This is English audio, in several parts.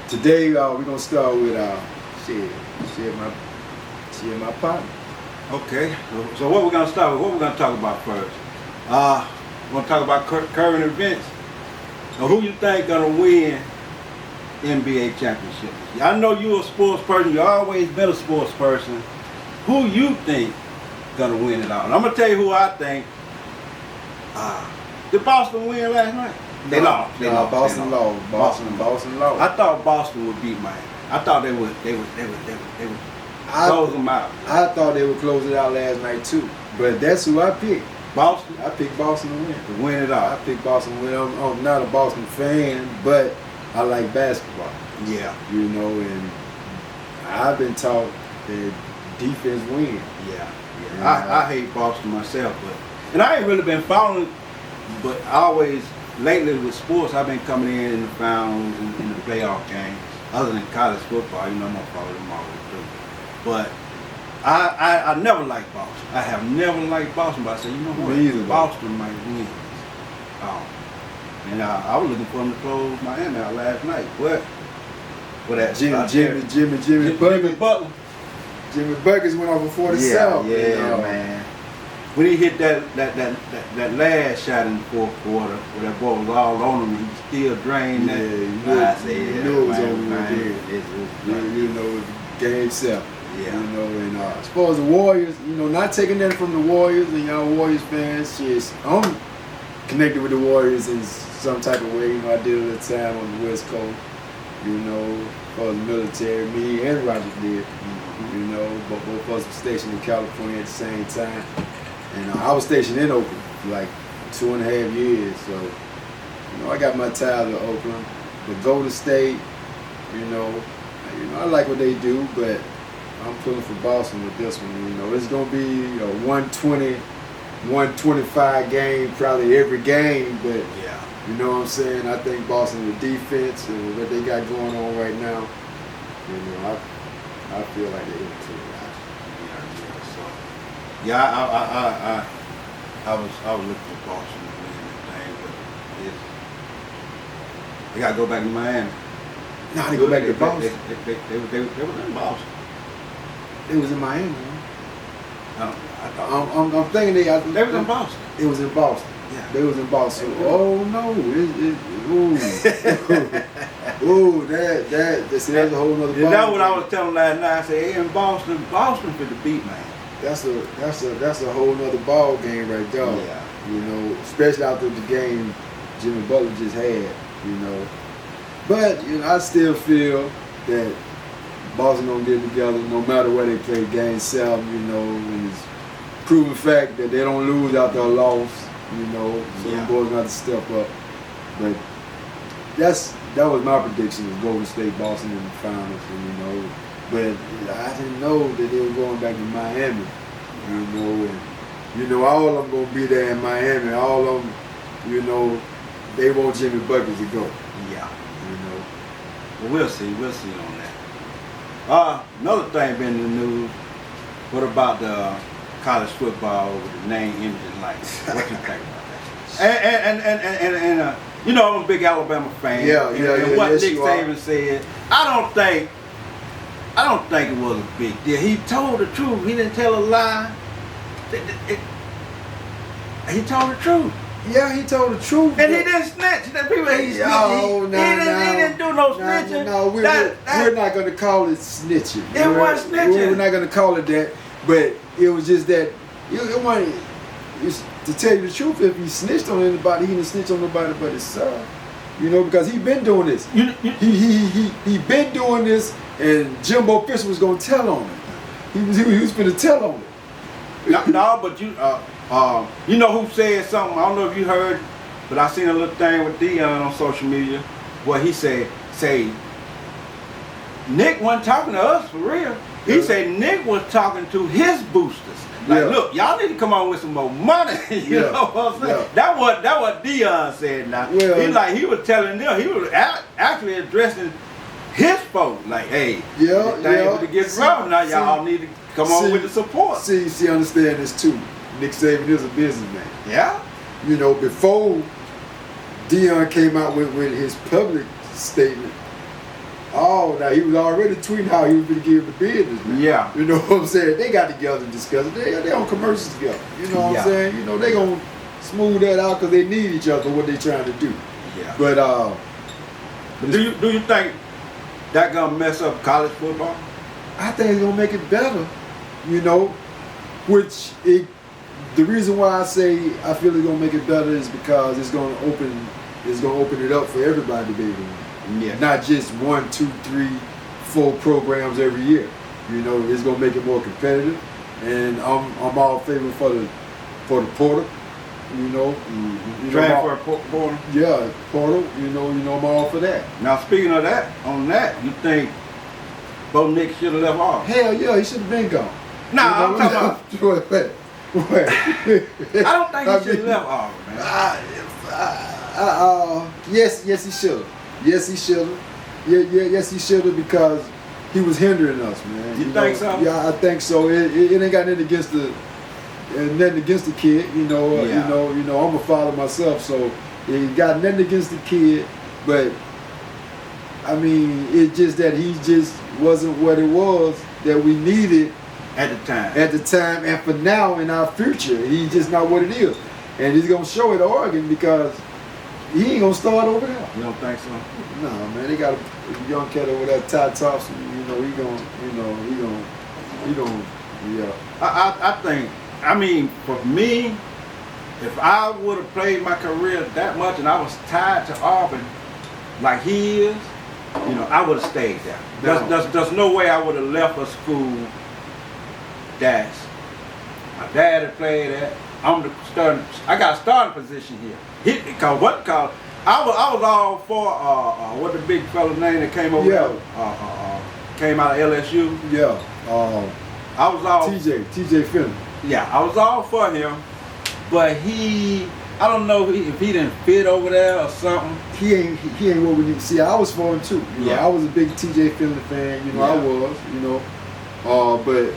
Today we're gonna start with my partner. Okay. So what we're gonna start with? What we're gonna talk about first? We're gonna talk about current events. Now, who you think gonna win NBA championship? I know you're a sports person. You always been a sports person. Who you think gonna win it all? And I'm gonna tell you who I think. Did Boston win last night? They lost. Boston lost. Boston lost. I thought Boston would beat Miami. I thought they would close them out. I thought they would close it out last night too. But that's who I picked. Boston? I picked Boston to win. To win it all. I picked Boston to win. I'm not a Boston fan, but I like basketball. Yeah. You know, and I've been taught that defense wins. Yeah. I hate Boston myself, and I ain't really been following, but always lately with sports, I've been coming in the finals and in the playoff games. Other than college football, I'm gonna follow them all the way through. But I never liked Boston. I have never liked Boston, but I said, you know what? Boston might win. And I was looking for them to close Miami out last night. What? That Jimmy Butler. Jimmy Buckets went off before the South. Yeah, man. When he hit that last shot in the fourth quarter, where that ball was all on him, he still drained that. I said, you know it was over there. You know, game 7. Yeah. You know, and as far as the Warriors, you know, not taking that from the Warriors and y'all Warriors fans, I'm connected with the Warriors in some type of way. You know, I did a little time on the West Coast. You know, for the military, me and Roderick did. You know, but both of us were stationed in California at the same time. And I was stationed in Oakland for like 2.5 years. So, you know, I got my ties with Oakland. But Golden State, you know, I like what they do, but I'm pulling for Boston with this one. You know, it's going to be a 120, 125 game, probably every game. But, you know what I'm saying? I think Boston with defense and what they got going on right now, you know, I feel like they're into it. I was looking for Boston to win that thing, but they got to go back to Miami. No, they go back to Boston. They were in Boston. They was in Miami. I'm thinking they was in Boston. It was in Boston. Yeah. They was in Boston. Oh no! That's a whole nother. That's what I was telling last night. I said, hey, in Boston for the beat, man. That's a whole nother ball game right there. Yeah. You know, especially after the game Jimmy Butler just had. You know, but you know, I still feel that Boston gonna get together no matter where they play game 7. You know, and it's proven fact that they don't lose after a loss. You know, so the boys got to step up. But that was my prediction, was Golden State, Boston in the finals. And, you know, but I didn't know that they were going back to Miami. You know, and you know all of them gonna be there in Miami. All of them, you know, they want Jimmy Buckets to go. Yeah. You know. Well, we'll see on that. Another thing been in the news. What about the college football with the name, image, and likeness? What you think about that? And you know, I'm a big Alabama fan. And what Nick Saban said, I don't think it was a big deal. He told the truth. He didn't tell a lie. He told the truth. Yeah, he told the truth. And he didn't snitch. He didn't do no snitching. No, we're not going to call it snitching. It wasn't snitching. We're not going to call it that. But it was just that it wasn't. To tell you the truth, if he snitched on anybody, he didn't snitch on nobody but himself. You know, because he been doing this. He been doing this, and Jimbo Fisher was gonna tell on him. He was gonna tell on him. No, but you know who said something? I don't know if you heard, but I seen a little thing with Dion on social media where he said, Nick wasn't talking to us for real. He said Nick was talking to his boosters. Like, look, y'all need to come on with some more money. You know what I'm saying? That what Dion said now. He was telling them, he was actually addressing his folks. Like, hey, things to get rough now. Y'all need to come on with the support. See, understand this too. Nick Saban is a businessman. Yeah. You know, before Dion came out with his public statement, Oh, now he was already tweeting how he was going to give the business. Man. Yeah. You know what I'm saying? They got together and discussed it. They on commercials together. You know what I'm saying? You know, they going to smooth that out because they need each other for what they trying to do. Yeah. But do you think that going to mess up college football? I think it's going to make it better. You know, the reason why I say I feel it's going to make it better is because it's going to open it up for everybody to be able to win. Yeah. Not just 1, 2, 3, 4 programs every year. You know, it's gonna make it more competitive, and I'm all favor for the portal. You know, Transfer portal. Yeah, portal. You know, I'm all for that. Now speaking of that, you think Bo Nick should have left Auburn? Hell yeah, he should have been gone. No, I'm talking about. Wait. I don't think he should have left Auburn, man. Yes, he should have. Yes, he should have. Yes, he should have because he was hindering us, man. You think so? Yeah, I think so. It ain't got nothing against the kid. You know, I'm a father myself, so it got nothing against the kid. But I mean, it's just that he just wasn't what it was that we needed at the time, and for now in our future, he's just not what it is, and he's gonna show it at Oregon because. He ain't gonna start over there. You don't think so? No, man. They got a young cat over there, Ty Thompson. You know, he gonna. Yeah. I think. I mean, for me, if I would have played my career that much and I was tied to Auburn, like he is, you know, I would have stayed there. There's no way I would have left a school that's my dad had played at. I'm the starting. I got a starting position here. I was all for what the big fella's name that came over there. Came out of LSU. Yeah. I was all TJ Finn. Yeah, I was all for him, but I don't know if he didn't fit over there or something. He ain't what we need. See, I was for him too. You know, I was a big TJ Finley fan. You know, I was. You know, but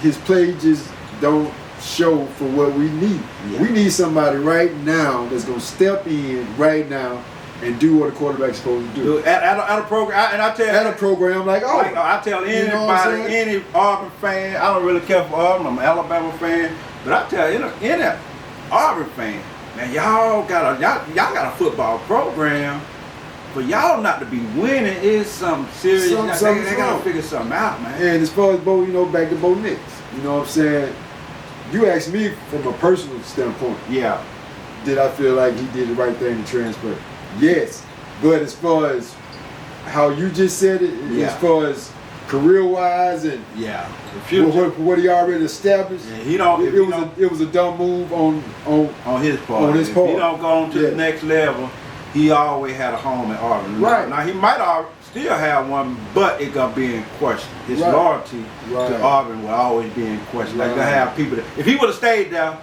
his play just don't show for what we need. Yeah. We need somebody right now that's gonna step in right now and do what a quarterback's supposed to do. At a program, and I tell at a program like Auburn. I tell anybody, any Auburn fan, I don't really care for Auburn. I'm an Alabama fan, but I tell any Auburn fan, man, y'all got a football program. For y'all not to be winning is something serious. They gotta figure something out, man. And as far as Bo, you know, back to Bo Nix, you know what I'm saying. You asked me from a personal standpoint. Yeah. Did I feel like he did the right thing to transfer? Yes. But as far as how you just said it, as far as career-wise and what he already established, it was a dumb move on his part. On his part. If he don't go on to the next level, he always had a home at Auburn. Right. Now he might still have one, but it gonna be in question. His loyalty to Auburn will always be in question. Like they have people that, if he would have stayed there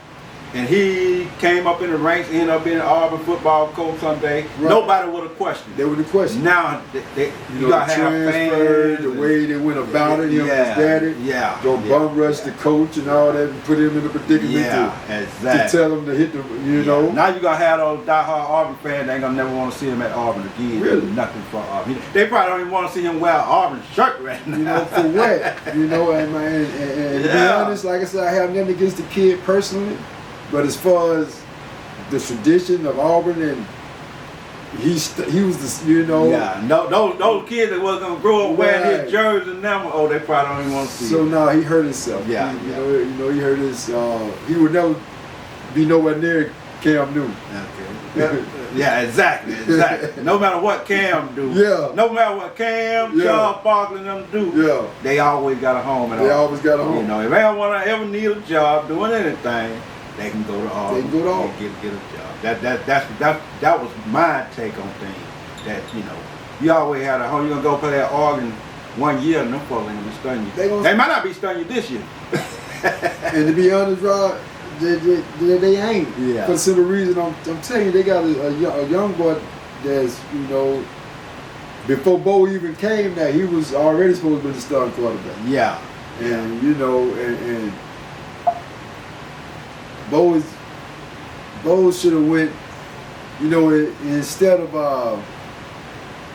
and he came up in the ranks, ended up being an Auburn football coach someday, nobody would have questioned. They would have questioned. Now you gotta have fans, the way they went about it, his daddy, go bum rush the coach and all that, and put him in a predicament to tell him to hit the, you know. Now you gotta have those diehard Auburn fans. They ain't gonna never want to see him at Auburn again. Really, nothing for Auburn. They probably don't even want to see him wear an Auburn shirt right now. You know, for what? You know, and to be honest, like I said, I have nothing against the kid personally. But as far as the tradition of Auburn, and he was the, you know. Yeah, those kids that was gonna grow up wearing his jersey and them, they probably don't even want to see. So now he hurt himself. Yeah, you know, he hurt his. He would never be nowhere near Cam Newton. Okay. Yeah, exactly. No matter what Cam do. Yeah. No matter what Cam, Charles Barkley and them do. They always got a home at Auburn. They always got a home. You know, if they don't want to ever need a job doing anything, they can go to Auburn. They can go to Auburn. And get a job. That was my take on things. That, you know, you always had a home. You're gonna go play at Oregon 1 year and them folks ain't gonna be stunning you. They might not be stunning you this year. And to be honest, Rod, they ain't. Yeah. For the simple reason, I'm telling you, they got a young boy that's, you know, before Bo even came there, he was already supposed to be the starting quarterback. Yeah. And you know, and Bo should have went, you know, instead of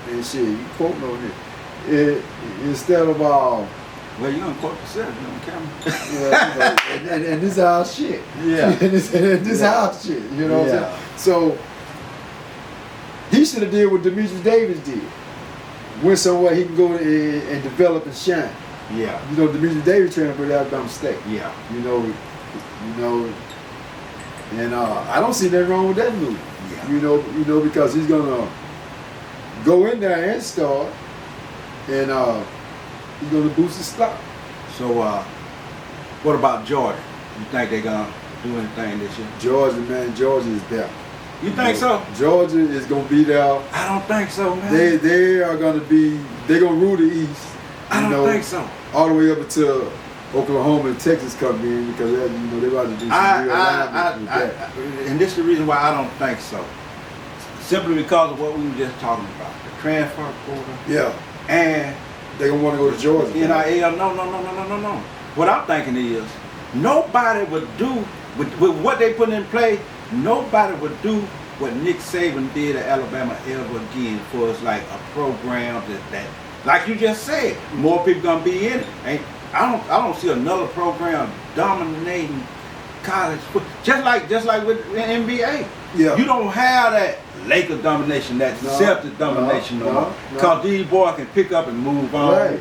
and shit, you quoting on it. instead of well, you gonna quote yourself on camera. and this is our shit. Yeah. and this is our shit. You know what I'm saying? So he should have did what Demetrius Davis did. Went somewhere he can go and develop and shine. Yeah. You know, Demetrius Davis transferred to Alabama State. Yeah. You know, and I don't see nothing wrong with that move. Yeah. You know, because he's gonna go in there and start, and he's gonna boost his stock. So, what about Georgia? You think they're gonna do anything this year? Georgia is there. You think so? Georgia is gonna be there. I don't think so, man. They are gonna be. They're gonna rule the East. I don't think so. All the way up until Oklahoma and Texas come in, because they're about to do some real alignment with that. And this is the reason why I don't think so. Simply because of what we were just talking about, the transfer portal. Yeah. And they're gonna want to go to Georgia. NIL. No. What I'm thinking is, nobody would do with what they put in play. Nobody would do what Nick Saban did at Alabama ever again for us, like a program that like you just said, more people gonna be in it. And I don't see another program dominating college football. Just like with the NBA. Yeah. You don't have that Lakers domination, that Celtics domination no more. Because these boys can pick up and move on. Right.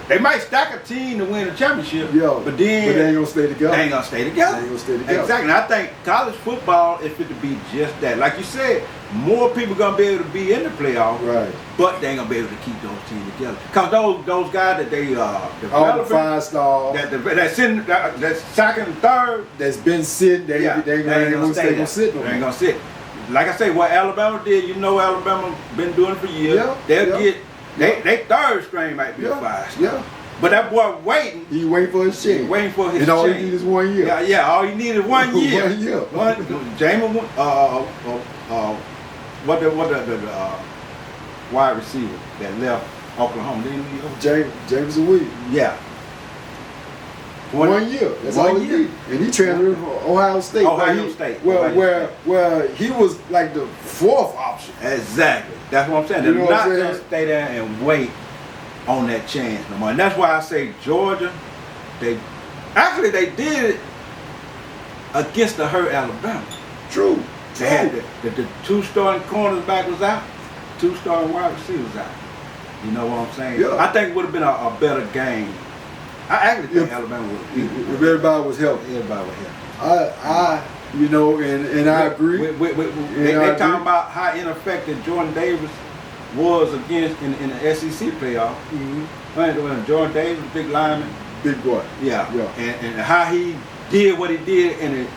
They might stack a team to win a championship, but they ain't gonna stay together. They ain't gonna stay together. Exactly. And I think college football is fit to be just that. Like you said, more people gonna be able to be in the playoffs, right? But they ain't gonna be able to keep those teams together. Cause those guys that they developing, all the 5-star that's second and third, that's been sitting, they ain't gonna sit. They ain't gonna sit. Like I say, what Alabama did, Alabama been doing it for years. They'll get. They third string might be a 5-star. Yeah. But that boy waiting. He waiting for his shit. Waiting for his and all he need is 1 year. Yeah. All he need is 1 year. 1 year. James, what the wide receiver that left Oklahoma? Didn't he? James Williams. Yeah. 1 year. That's all he did. And he transferred from Ohio State. Where he was like the 4th option. Exactly. That's what I'm saying. They're not going to stay there and wait on that chance no more. And that's why I say Georgia, they did it against the hurt Alabama. True. They had the 2 starting corners back was out, 2 starting wide receivers out. You know what I'm saying? Yeah. I think it would have been a better game. I actually think Alabama would have. If everybody was healthy. Everybody was healthy. And I agree. They talking about how ineffective Jordan Davis was against in the SEC playoff. When Jordan Davis, big lineman, big boy. Yeah. And how he did what he did in the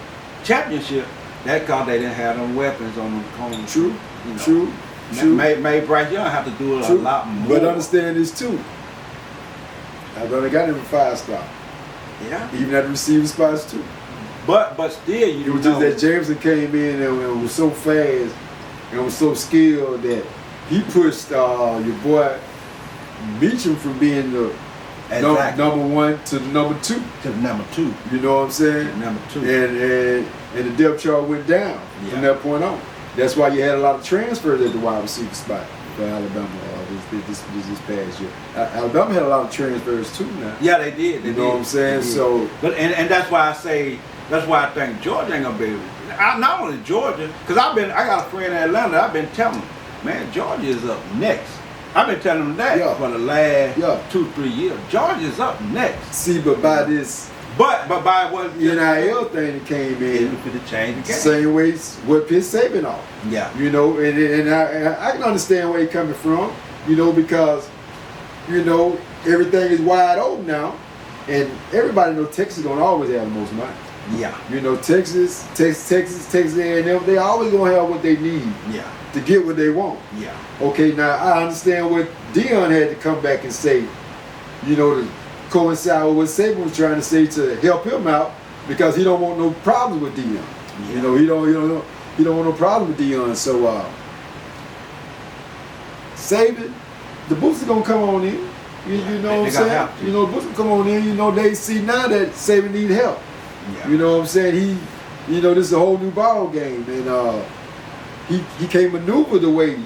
championship. That cause they didn't have them weapons on them corners. True. Made Bryce Young have to do it a lot more. But understand this too. Alabama got him a 5-star. Yeah. Even at the receiver spots too. But still, it was just that Jameson came in and was so fast and was so skilled that he pushed your boy Meacham from being the number 1 to the number 2. To the number 2. You know what I'm saying? Number 2. And the depth chart went down from that point on. That's why you had a lot of transfers at the wide receiver spot for Alabama this past year. Alabama had a lot of transfers too now. Yeah, they did. You know what I'm saying? So, but and that's why I say. That's why I think Georgia ain't gonna be able to. Not only Georgia, because I got a friend in Atlanta. I've been telling him, man, Georgia is up next. I've been telling him that for the last 2-3 years. Georgia's up next. See, but by this, but by what NIL thing that came in, it changed the game. Same way what Pitt Saban off. Yeah. And I can understand where he's coming from. Because everything is wide open now, and everybody knows Texas is gonna always have the most money. Yeah. Texas A&M, they always gonna have what they need. Yeah. To get what they want. Yeah. Okay, now I understand what Deion had to come back and say, to coincide with what Saban was trying to say to help him out, because he don't want no problems with Deion. Yeah. He don't want no problem with Deion. So Saban, the boots are gonna come on in. You know what I'm saying? The boots will come on in. They see now that Saban need help. Yeah. You know what I'm saying? This is a whole new ball game, and he can't maneuver the way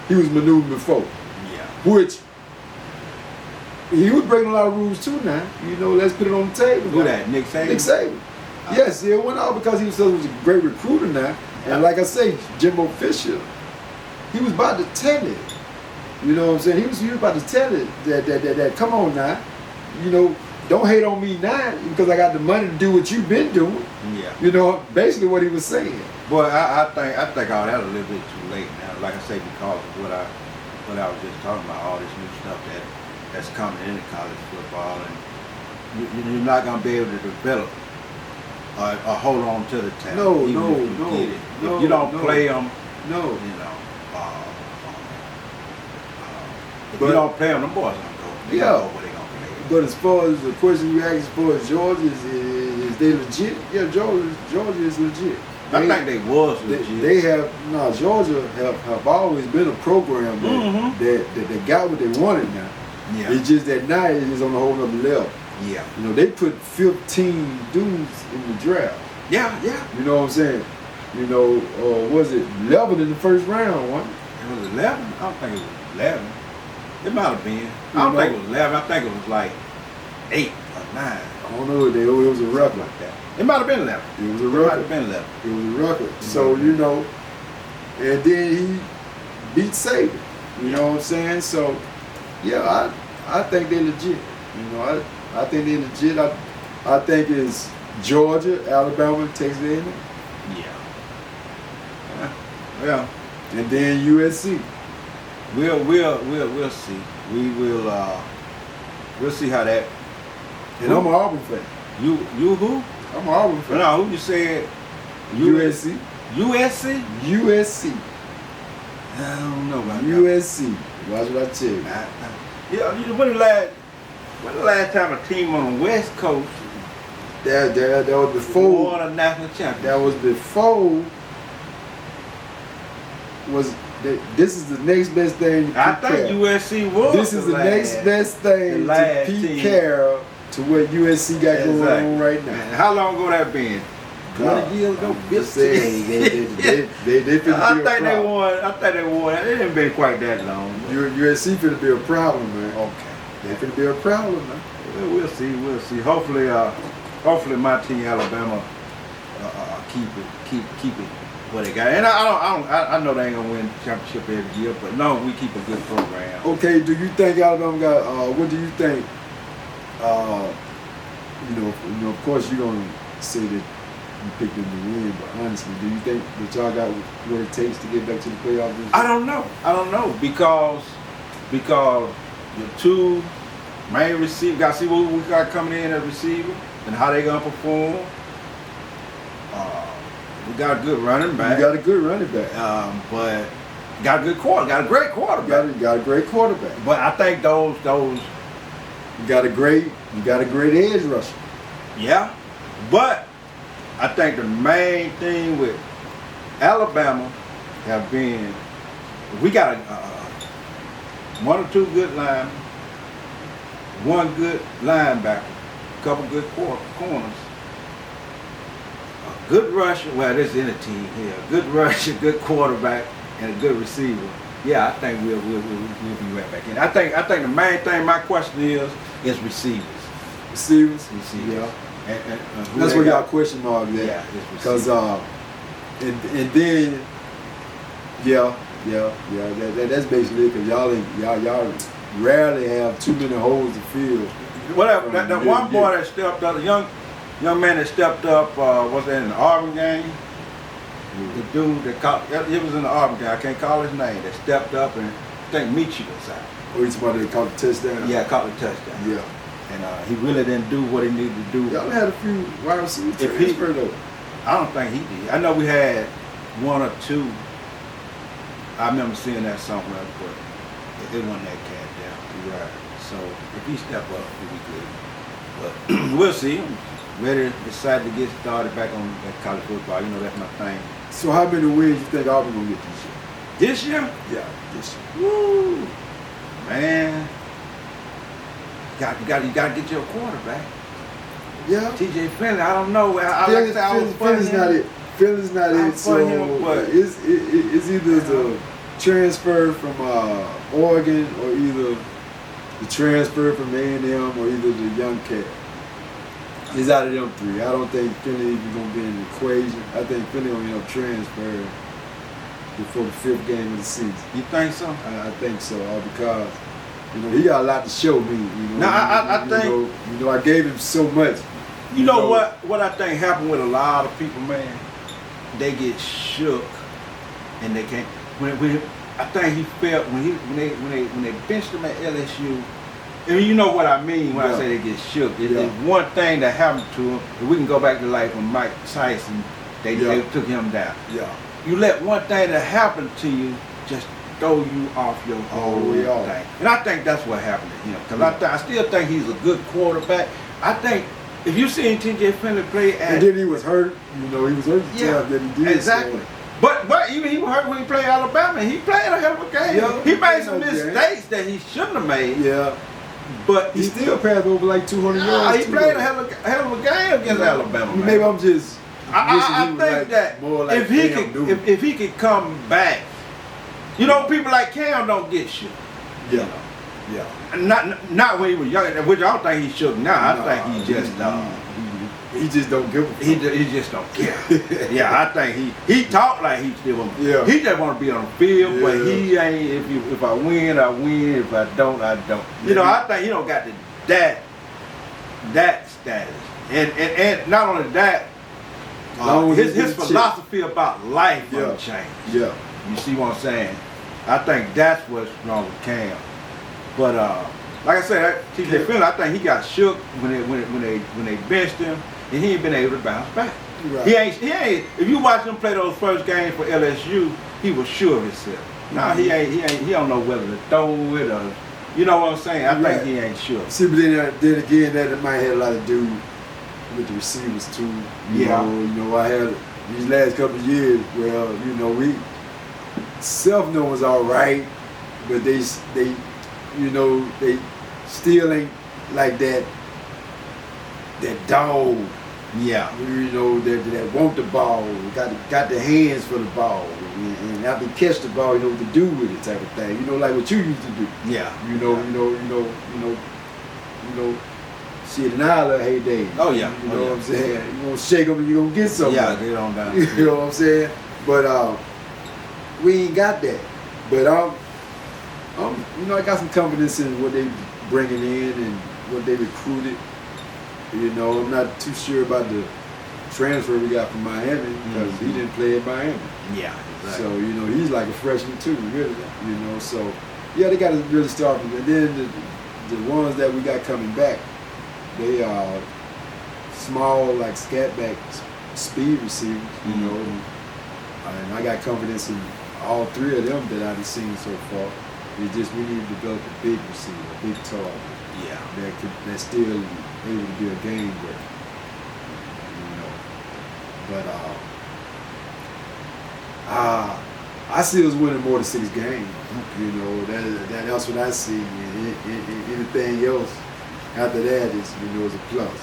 he was maneuvering before. Yeah. which he was breaking a lot of rules too. Now, let's put it on the table. Who that? Nick Saban? Nick Saban. Yes, it went out because he was a great recruiter now. And like I say, Jimbo Fisher, he was about to tell it. You know what I'm saying? He was about to tell it that come on now, don't hate on me now because I got the money to do what you've been doing. Yeah. Basically what he was saying. Boy, I think all that a little bit too late now. Like I say, because of what I was just talking about, all this new stuff that's coming into college football, and you're not gonna be able to develop or hold on to the talent. No. If you don't play them, No. if you don't play them, them boys don't go. They don't know what they gonna play. But as far as the question you asked, as far as Georgia, is they legit? Yeah, Georgia is legit. I think they was legit. They have Georgia have always been a program that got what they wanted now. Yeah. It's just that now it is on a whole other level. Yeah. They put 15 dudes in the draft. Yeah. You know what I'm saying? Was it 11 in the first round, wasn't it? It was 11? I don't think it was 11. It might have been. I don't think it was 11. I think it was like 8 or 9. I don't know. It was a record. Like that. It might have been 11. It was a It record. might have been 11. It was a record. So, and then he beat Saban. You know what I'm saying? So, yeah, I think they're legit. I think they're legit. I think it's Georgia, Alabama, Texas A&M. Yeah. And then USC. We'll see. We'll see how that. And I'm an Auburn fan. You who? I'm an Auburn fan. No, who you said? USC. USC? USC. I don't know about USC. Watch what I tell you. Yeah, when the last time a team on the West Coast That was before. won a national championship? That was before. This is the next best thing. I think USC was. This is the next best thing to Pete Carroll to what USC got going on right now. Man, how long ago that been? 20 years ago? 15. They finna I be a think they problem. won. It didn't been quite that long. USC finna be a problem, man. Okay. They finna be a problem, man. Well, we'll see. Hopefully my team Alabama keep it what they got. And I know they ain't gonna win the championship every year, but no, we keep a good program. Okay, do you think Alabama got? What do you think? Of course you're gonna say that you picked them to win, but honestly, do you think that y'all got what it takes to get back to the playoffs? This year? I don't know because your two main receivers, got to see what we got coming in as receiver and how they gonna perform. We got a good running back. You got a good running back, but got a good got a great quarterback. You got a great quarterback. But I think those you got a great edge rusher. Yeah, but I think the main thing with Alabama have been we got a one or two good linemen, one good linebacker, a couple good corners, a good rusher. Well, this is in a team here. A good rusher, good quarterback, and a good receiver. Yeah, I think we'll be right back in. I think the main thing. My question is receivers. Receivers. Yeah. And that's where y'all question mark there. Yeah, because and then that's basically it. Cause y'all rarely have too many holes to fill. Whatever. That one boy that stepped up, the young man that stepped up, was that in the Auburn game? The dude that it was in the Auburn game. I can't call his name. That stepped up and I think Michi was out. Oh, he's somebody that caught the touchdown. Yeah, caught the touchdown. Yeah. And he really didn't do what he needed to do. Y'all had a few wide receivers. I don't think he did. I know we had one or two. I remember seeing that somewhere, but it wasn't that cat there. Right. So if he step up, he'll be good. But we'll see. I'm ready, decided to get started back on that college football. That's my thing. So how many wins you think Auburn gonna get this year? This year? Yeah, this year. Woo! Man. You got to get your quarterback. Yeah. TJ Finley, I don't know. Philly's not it. Philly's not it. So it's either transfer from Oregon or either the transfer from A&M or either the young cat. It's out of them three. I don't think Finley is going to be in the equation. I think Finley will end up transferring before the 5th game of the season. You think so? I think so, because he got a lot to show me. Now I think I gave him so much. You know what I think happened with a lot of people, man. They get shook and they can't. I think he felt when they benched him at LSU. And you know what I mean when I say they get shook. It's one thing that happened to him. And we can go back to like when Mike Tyson, they took him down. Yeah. You let one thing that happened to you just throw you off your whole thing. And I think that's what happened to him. Because I still think he's a good quarterback. I think if you seen T.J. Finley play at... And then he was hurt. He was hurt the time that he did. Exactly. So. But even he was hurt when he played Alabama. He played a hell of a game. Yeah, he made some mistakes that he shouldn't have made. Yeah. But he still passed over like 200 yards. He played a hell of a game against Alabama. Maybe I'm just... I think that if he could come back, people like Cam don't get shit. Yeah. Not when he was young, which I don't think he should now. I think he just he just don't give a fuck. He just don't care. Yeah, I think he talk like he still want. Yeah. He just want to be on the field, but he ain't. If I win, I win. If I don't, I don't. I think he don't got that status, and not only that. His philosophy about life don't change. Yeah. You see what I'm saying? I think that's what's wrong with Cam. But like I said, T.J. Finley, I think he got shook when they benched him, and he ain't been able to bounce back. Right. He ain't. If you watch him play those first games for LSU, he was sure of himself. Now he don't know whether to throw it or, you know what I'm saying? I think he ain't sure. See, but then again, that might have a lot to do with the receivers too. You know, I had these last couple of years where we Self-know was all right, but they still ain't like that dog. Yeah. That want the ball, got the hands for the ball, and after you catch the ball, you know what to do with it, type of thing. Like what you used to do. Yeah. Shit, in our heyday. Oh yeah. You know what I'm saying? You gonna shake them and you gonna get something. Yeah, get on down. You know what I'm saying? But we ain't got that. But I got some confidence in what they bringing in and what they recruited. I'm not too sure about the transfer we got from Miami because he didn't play at Miami. Yeah, exactly. So he's like a freshman too, really. So yeah, they got to really start from. And then the ones that we got coming back, they are small, like scat back speed receivers. And I got confidence in all three of them that I've seen so far. It's just we need to develop a big receiver, a big target. Yeah. That's still able to be a game breaker. But I see us winning more than 6 games. That's what I see. Anything else after that is is a plus.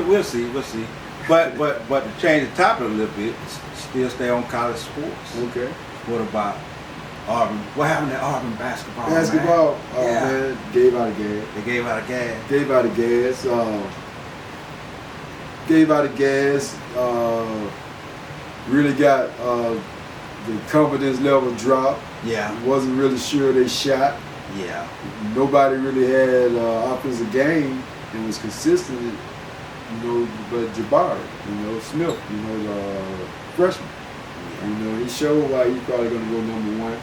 We'll see. But to change the topic a little bit, still stay on college sports. Okay. What about Auburn? What happened to Auburn basketball? Basketball, man? Man, gave out of gas. They gave out of gas. Gave out of gas. Gave out of gas. Really got the confidence level dropped. Yeah. Wasn't really sure they shot. Yeah. Nobody really had offensive game and was consistent. But Jabari, Smith, the freshman. He showed why he's probably going to go #1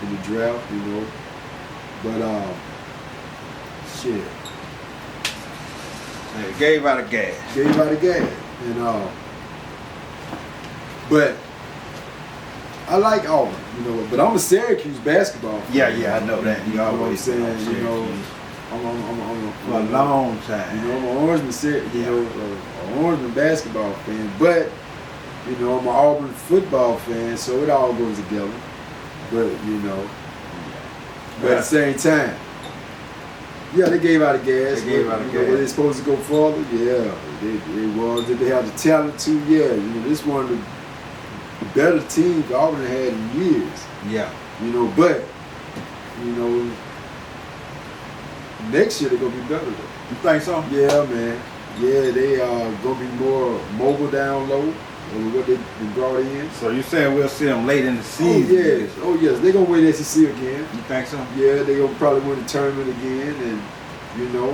in the draft, But, shit. They gave out of gas. Gave out of gas. And, but I like Auburn, but I'm a Syracuse basketball fan. Yeah, I know that. You know what I'm saying? I'm for a long time. I'm an Orangeman basketball fan, but I'm an Auburn football fan, so it all goes together. But but at the same time, they gave out of gas. They gave out of gas. Were they supposed to go farther? Yeah, they was. Did they have the talent to? Yeah, this one of the better teams Auburn had in years. Yeah. You know, but you know, next year they're gonna be better though. You think so? Yeah, man. Yeah, they are gonna be more mobile down low with what they brought in. So you saying we'll see them late in the season? Oh yes, they're gonna win the SEC again. You think so? Yeah, they're gonna probably win the tournament again, and you know,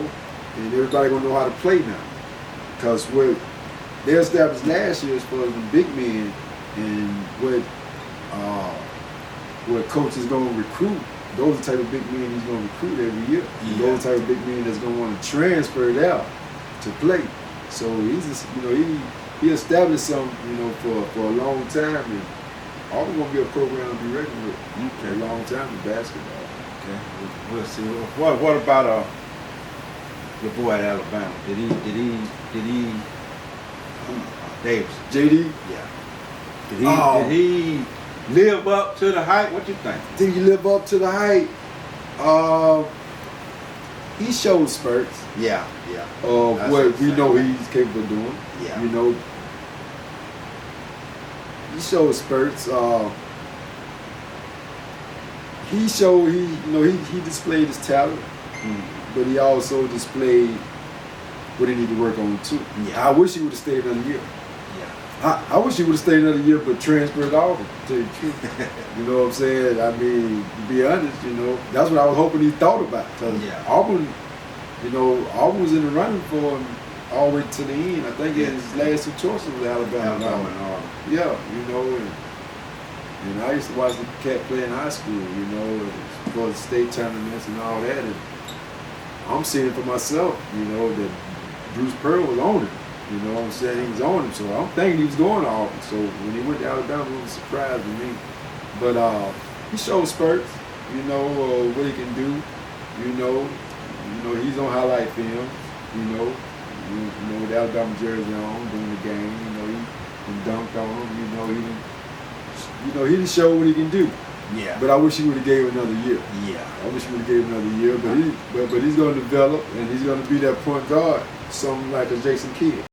and everybody gonna know how to play now. Because what they established last year as far as the big men and what coach is gonna recruit. Those are the type of big men he's gonna recruit every year. Yeah. Those are the type of big men that's gonna want to transfer it out to play. So he's just, you know, he established something, you know, for a long time, and Auburn's gonna be a program to be reckoned with for a long time in basketball. Okay, we'll see. What about your boy at Alabama? Did he Davis? JD, Yeah. Did he live up to the hype? What you think? did he live up to the hype? He showed spurts Yeah. of That's what we insane. know he's capable of doing. Yeah. You know, he showed spurts. He displayed his talent, but he also displayed what he needed to work on too. Yeah. I wish he would have stayed another year. Yeah. I wish he would have stayed another year, but transferred to Auburn. To tell you the truth. You know what I'm saying? I mean, to be honest, you know, that's what I was hoping he thought about. Cause Yeah. Auburn, you know, Auburn was in the running for him all the way to the end. I think his last two choices was Alabama. and Auburn. Yeah, you know, and I used to watch the cat play in high school, you know, for the state tournaments and all that. And I'm seeing it for myself, you know, that Bruce Pearl was on him. You know what I'm saying? He was on him. So I'm thinking he was going to Auburn. So when he went to Alabama, it was a surprise to me. But he showed spurts, you know, what he can do. You know, he's on highlight film, you know, with the Alabama jersey on during the game. You know, he dunked on him. He didn't show what he can do. Yeah. But I wish he would have gave him another year. Yeah. I wish he would have gave him another year. But he's going to develop, and he's going to be that point guard, something like a Jason Kidd.